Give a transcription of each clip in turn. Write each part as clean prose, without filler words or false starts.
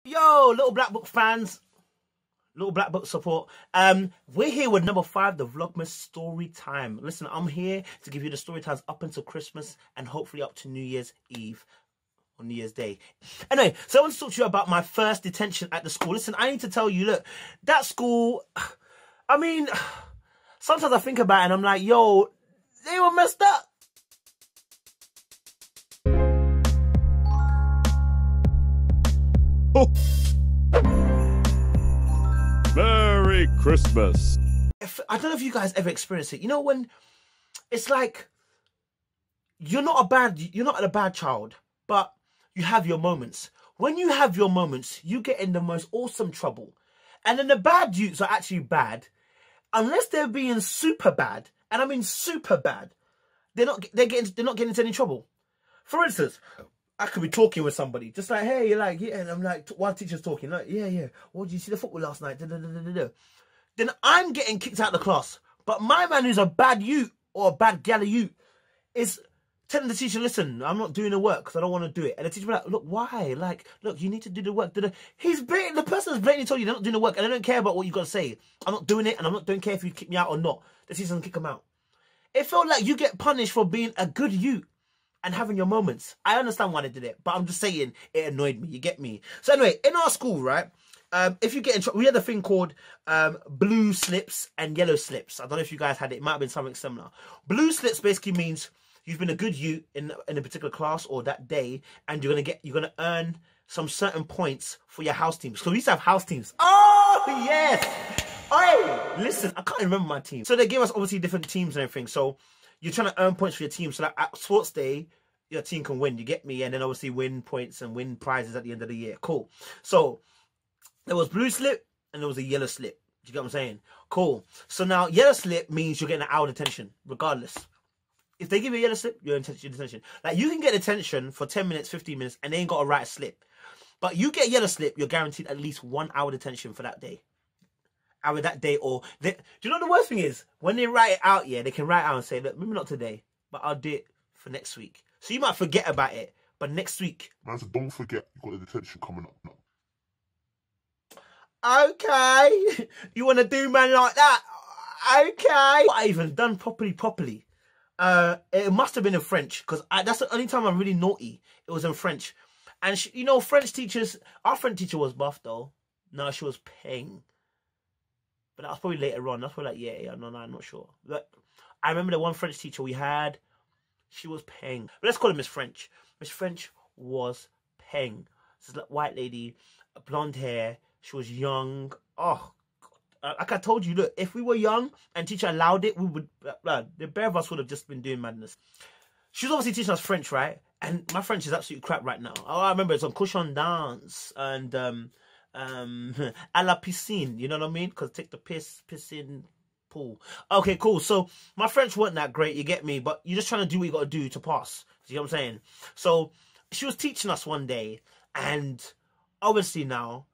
Yo, Little Black Book fans, Little Black Book support. We're here with number 5, the Vlogmas story time. Listen, I'm here to give you the story times up until Christmas and hopefully up to New Year's Eve or New Year's Day. Anyway, so I want to talk to you about my first detention at the school. Listen, I need to tell you, look, that school, I mean, sometimes I think about it and I'm like, yo, they were messed up. Merry Christmas. I don't know if you guys ever experienced it. You know, when it's like you're not a bad child, but you have your moments. When you have your moments, you get in the most awesome trouble. And then the bad youths are actually bad, unless they're being super bad. And I mean super bad. They're not getting into any trouble. For instance, I could be talking with somebody, just like, hey, you're like, yeah, and I'm like, one teacher's talking, like, yeah, well, did you see the football last night? Then I'm getting kicked out of the class. But my man who's a bad youth or a bad galley youth is telling the teacher, listen, I'm not doing the work because I don't want to do it. And the teacher be like, look, why? Like, look, you need to do the work. The person's blatantly told you they're not doing the work and they don't care about what you got to say. I'm not doing it and I'm not doing care if you kick me out or not. The teacher doesn't kick them out. It felt like you get punished for being a good youth and having your moments. I understand why they did it, but I'm just saying it annoyed me. You get me? So anyway, in our school, right, if you get in trouble, we had a thing called blue slips and yellow slips. I don't know if you guys had it. It might have been something similar. Blue slips basically means you've been a good youth in a particular class or that day, and you're gonna earn some certain points for your house teams. So we used to have house teams. Oh yes. Hey, listen, I can't remember my team. So they gave us obviously different teams and everything. So you're trying to earn points for your team so that at sports day, your team can win. You get me? And then obviously win points and win prizes at the end of the year. Cool. So there was blue slip and there was a yellow slip. Do you get what I'm saying? Cool. So now yellow slip means you're getting an hour detention regardless. If they give you a yellow slip, you're in detention. Like you can get detention for 10 minutes, 15 minutes, and they ain't got to write a slip. But you get yellow slip, you're guaranteed at least 1 hour detention for that day. Hour that day, or do you know what the worst thing is? When they write it out, yeah, they can write out and say, look, maybe not today, but I'll do it for next week. So you might forget about it, but next week. Man said, don't forget, you've got the detention coming up now. Okay, you want to do man like that? Okay. What I even done properly. It must have been in French, because that's the only time I'm really naughty. It was in French. And you know, French teachers, our French teacher was buff though. No, she was paying. But that was probably later on. That's probably like, yeah, no, I'm not sure. But I remember the one French teacher we had, she was paying. But let's call her Miss French. Miss French was paying. This is like white lady, blonde hair. She was young. Oh, God. Like I told you, look, if we were young and teacher allowed it, we would, the pair of us would have just been doing madness. She was obviously teaching us French, right? And my French is absolutely crap right now. I remember it's on Cochon Dance and à la piscine, you know what I mean? Because take the piss in pool. Okay, cool. So my French wasn't that great, you get me? But you're just trying to do what you got to do to pass. You know what I'm saying? So she was teaching us one day, and obviously now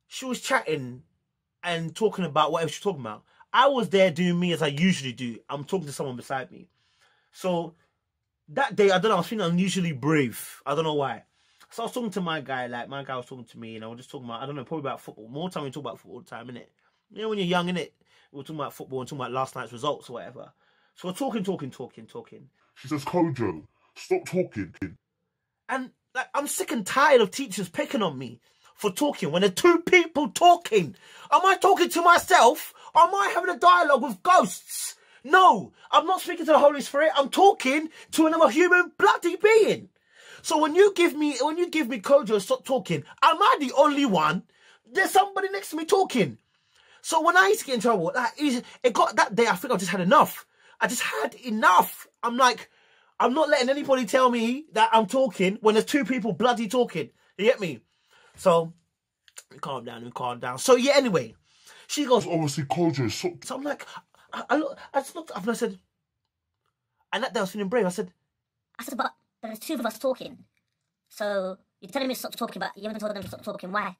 she was chatting and talking about whatever she was talking about. I was there doing me as I usually do. I'm talking to someone beside me. So that day, I don't know, I was feeling unusually brave. I don't know why. So I was talking to my guy, like my guy was talking to me, and I was just talking about, I don't know, probably about football. More time we talk about football all the time, innit? You know, when you're young, innit? We're talking about football and talking about last night's results or whatever. So we're talking. She says, Kojo, stop talking. And like, I'm sick and tired of teachers picking on me for talking when there are two people talking. Am I talking to myself? Or am I having a dialogue with ghosts? No, I'm not speaking to the Holy Spirit. I'm talking to another human bloody being. So when you give me Kojo, stop talking, am I the only one? There's somebody next to me talking. So when I used to get in trouble, it got that day, I think I just had enough. I just had enough. I'm like, I'm not letting anybody tell me that I'm talking when there's two people bloody talking. You get me? So, calm down. So yeah, anyway, she goes, obviously Kojo, stop. So I'm like, I just looked up and I said, and that day I was feeling brave. I said, but there's two of us talking. So you're telling me to stop talking, but you haven't told them to stop talking. Why?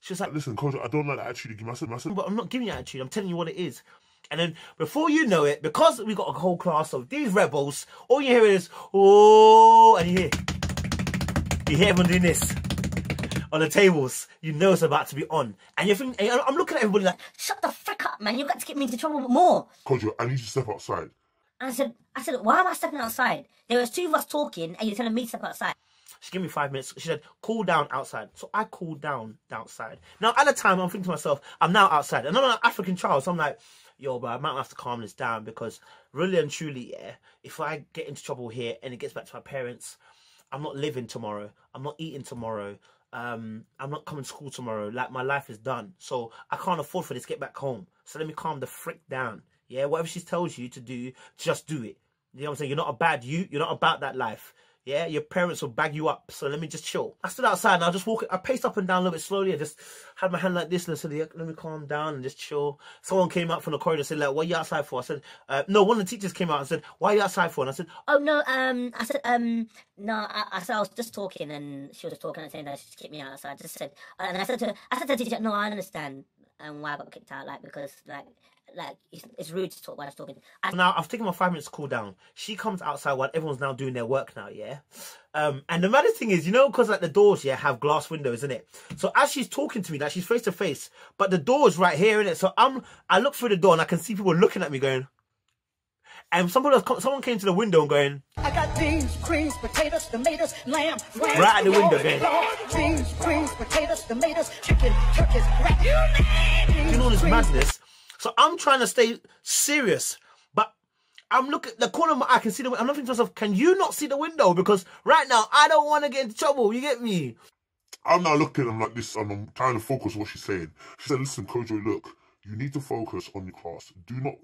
She was like, listen, Kojo, I don't like that attitude you give me. I said, but I'm not giving you attitude. I'm telling you what it is. And then before you know it, because we got a whole class of these rebels, all you hear is, oh, and you hear everyone doing this. on the tables, you know it's about to be on. And you're thinking, and I'm looking at everybody like, Shut the frick up, man. You've got to get me into trouble more. Kojo, I need you to step outside. And I said, why am I stepping outside? There was two of us talking, and you're telling me to step outside. she gave me 5 minutes. She said, cool down outside. So I cooled down outside. Now, at the time, I'm thinking to myself, I'm now outside. And I'm an African child, so I'm like, yo, bro, I might have to calm this down because really and truly, yeah, if I get into trouble here and it gets back to my parents, I'm not living tomorrow. I'm not eating tomorrow. I'm not coming to school tomorrow. Like, my life is done. So I can't afford for this to get back home. So let me calm the frick down. Yeah, whatever she tells you to do, just do it. You know what I'm saying? You're not a bad you. You're not about that life. Yeah, your parents will bag you up. So let me just chill. I stood outside and I just walked. I paced up and down a little bit slowly. I just had my hand like this and I said, yeah, let me calm down and just chill. Someone came up from the corridor and said, like, what are you outside for? I said, no, one of the teachers came out and said, why are you outside for? And I said, Oh, no, I said, no, I said I was just talking, and she was talking and saying that she'd kick me out. So I just said, and I said to the teacher, no, I understand why I got kicked out, like, because, like it's rude to talk while I was talking. Now, I've taken my 5 minutes to cool down. She comes outside while everyone's now doing their work now, yeah? And the maddest thing is, you know, because like the doors, yeah, have glass windows, isn't it? So as she's talking to me, like she's face to face, but the door's right here, innit? So I look through the door and I can see people looking at me going, and someone came to the window and going, I got beans, greens, potatoes, tomatoes, lamb, right at the window going, beans, greens, potatoes, tomatoes, chicken, turkeys, rat, doing all this madness. So I'm trying to stay serious, but I'm looking the corner of my eye. I can see the window. I'm thinking to myself, can you not see the window? Because right now I don't want to get into trouble. You get me? I'm now looking at him like this, and I'm trying to focus on what she's saying. She said, listen, Kojo, look, you need to focus on your class. Do not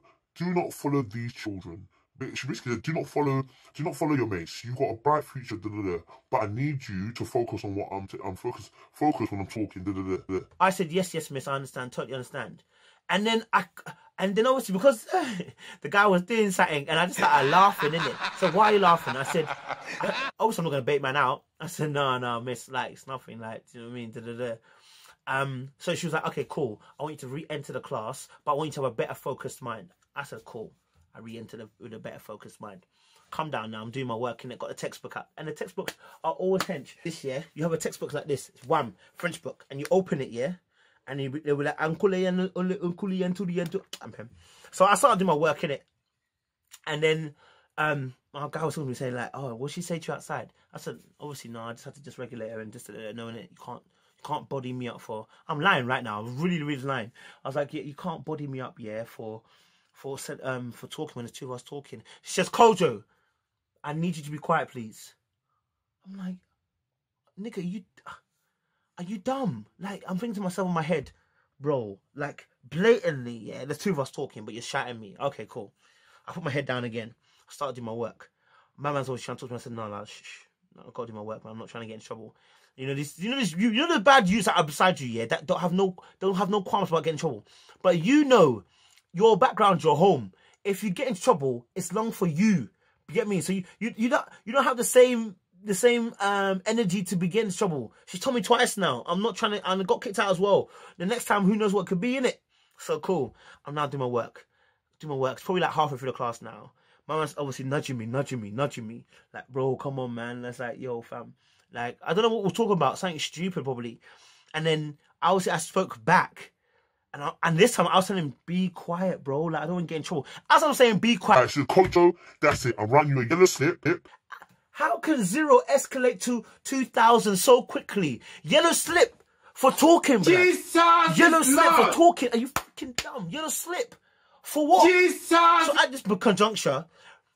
follow these children. She basically said, do not follow your mates. You've got a bright future, but I need you to focus on what I'm focus when I'm talking. I said, yes, miss, I understand, totally understand. And then obviously because the guy was doing something and I just started laughing, innit? So why are you laughing? I said, obviously I'm not gonna bait man out. I said, no, miss, like it's nothing, like, do you know what I mean? So she was like, okay, cool. I want you to re-enter the class, but I want you to have a better focused mind. I said, cool. I re-entered with a better focused mind. Come down now, I'm doing my work and it got the textbook out. And the textbooks are always hench. This year, you have a textbook like this. It's one French book. And you open it, yeah? And they were like, so I started doing my work in it. And then my guy was talking to me saying like, oh, what'd she say to you outside? I said, obviously no, I just had to just regulate her and just knowing it, you can't body me up for, I'm lying right now, I'm really lying. I was like, yeah, you can't body me up, yeah, for talking when there's two of us talking. She says, Kojo, I need you to be quiet, please. I'm like, nigga, are you dumb? Like, I'm thinking to myself in my head, bro, like, blatantly, yeah, there's two of us talking, but you're shouting me. Okay, cool. I put my head down again. I started doing my work. My man's always trying to talk to me. I said, no, shh. No, I've got to do my work, man. I'm not trying to get in trouble. You know the bad youths that are beside you, yeah, that don't have no qualms about getting in trouble. But you know, your background, your home. If you get into trouble, it's long for you. You get me? So you don't have the same energy to be getting in trouble. She's told me twice now. I'm not trying to, and I got kicked out as well. The next time, who knows what could be in it. So cool. I'm now doing my work. It's probably like halfway through the class now. My man's obviously nudging me. Like, bro, come on, man. That's like, yo, fam. Like, I don't know what we're talking about. Something stupid, probably. And then I spoke back. And this time I was telling him, be quiet, bro. Like, I don't want to get in trouble. As I'm saying, be quiet. Alright, so Kojo, that's it. I'm writing you a yellow slip. How can 0 escalate to 2,000 so quickly? Yellow slip for talking, bro. Jesus! Yellow slip for talking. Are you fucking dumb? Yellow slip for what? Jesus! So at this conjuncture,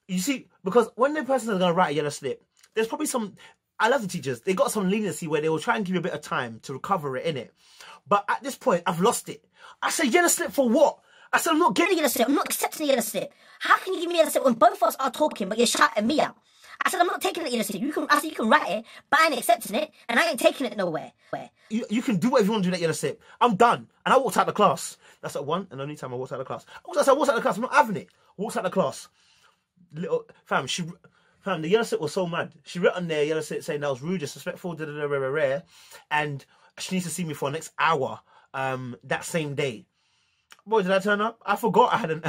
you see, because when the person is going to write a yellow slip, there's probably some, I love the teachers, they got some leniency where they will try and give you a bit of time to recover it, innit? But at this point, I've lost it. I said, yellow slip for what? I said, I'm not getting a yellow slip. I'm not accepting a yellow slip. How can you give me a yellow slip when both of us are talking, but you're shouting me out? I said, I'm not taking it yellow slip. I said, you can write it, but I ain't accepting it, and I ain't taking it nowhere. You can do whatever you want to do that yellow slip. I'm done. And I walked out of the class. That's at one and only time I walked out of the class. I walked out of the class. I'm not having it. Walked out of the class. The yellow slip was so mad. She wrote on there, yellow slip, saying that was rude, disrespectful, and she needs to see me for the next hour that same day. Boy, did I turn up? I forgot I hadn't.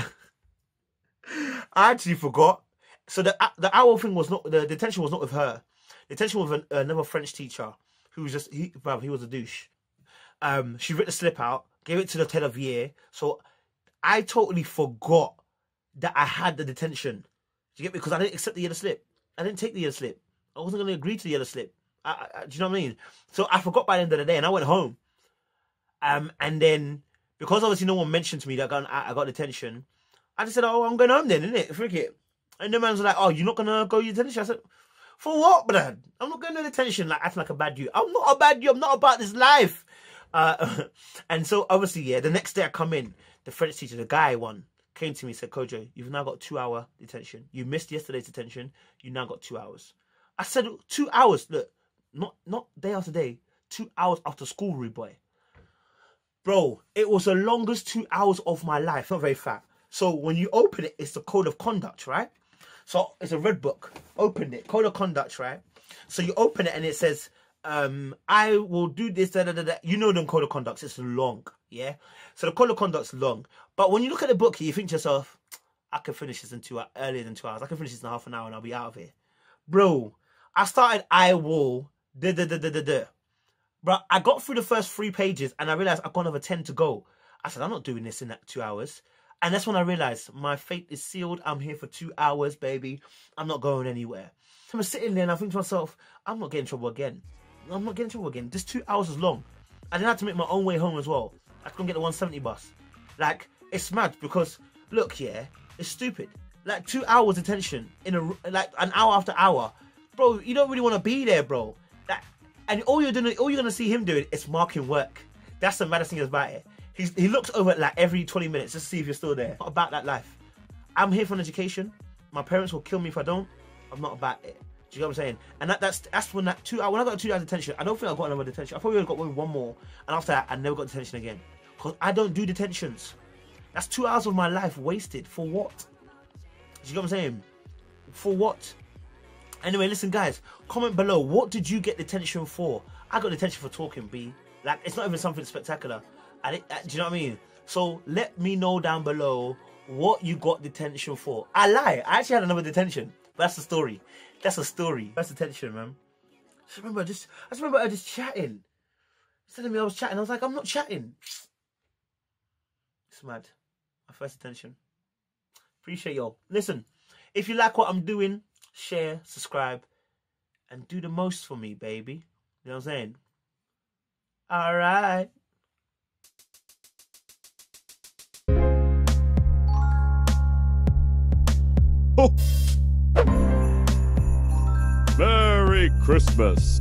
I actually forgot. So the hour thing was not, the detention was not with her. The detention was with another French teacher who was just he was a douche. She ripped the slip out, gave it to the tail of year. So I totally forgot that I had the detention. Do you get me? Because I didn't accept the yellow slip. I didn't take the yellow slip. I wasn't going to agree to the yellow slip. Do you know what I mean? So I forgot by the end of the day, and I went home. And then because obviously no one mentioned to me that I got detention, I just said, "Oh, I'm going home then, innit? Frick it." And the man was like, "Oh, you're not gonna go to detention?" I said, "For what, bruh? I'm not going to detention." Like acting like a bad dude. I'm not a bad dude. I'm not about this life. And so obviously, yeah, the next day I come in, the French teacher, the guy one, came to me and said, "Kojo, you've now got 2 hour detention. You missed yesterday's detention. You now got 2 hours." I said, 2 hours? Look, not day after day. 2 hours after school, rude boy. Bro, it was the longest 2 hours of my life. Not very fat. So when you open it, it's the code of conduct, right? So it's a red book. Opened it, code of conduct, right? So you open it and it says, I will do this, da, da, da, da. You know the code of conduct, it's long, yeah? So the code of conduct's long. But when you look at the book, you think to yourself, I can finish this in earlier than 2 hours. I can finish this in half an hour and I'll be out of here. Bro, I started, I will, da, da, da, da, da, da. Bro, I got through the first 3 pages and I realized I've got another 10 to go. I said, I'm not doing this in that 2 hours. And that's when I realized my fate is sealed. I'm here for 2 hours, baby. I'm not going anywhere. So I'm sitting there and I think to myself, I'm not getting in trouble again. I'm not getting in trouble again. This 2 hours is long. I then had to make my own way home as well. I couldn't get the 170 bus. Like, it's mad because, look, yeah, it's stupid. Like 2 hours detention in like an hour after hour. Bro, you don't really want to be there, bro. And all you're gonna see him doing is marking work. That's the maddest thing about it. He looks over like every 20 minutes just to see if you're still there. Not about that life. I'm here for an education. My parents will kill me if I don't. I'm not about it. Do you know what I'm saying? And that's when that 2 hour, when I got 2 hours detention, I don't think I got another detention. I probably would have got one more. And after that, I never got detention again. Because I don't do detentions. That's 2 hours of my life wasted. For what? Do you know what I'm saying? For what? Anyway, listen, guys, comment below. What did you get detention for? I got detention for talking, B. Like, it's not even something spectacular. Do you know what I mean? So let me know down below what you got detention for. I lie. I actually had another detention. But that's the story. That's a story. That's detention, man. I just remember just chatting. He's telling me I was chatting. I was like, I'm not chatting. It's mad. My first detention. Appreciate y'all. Listen, if you like what I'm doing, share, subscribe, and do the most for me, baby. You know what I'm saying? All right. Merry Christmas.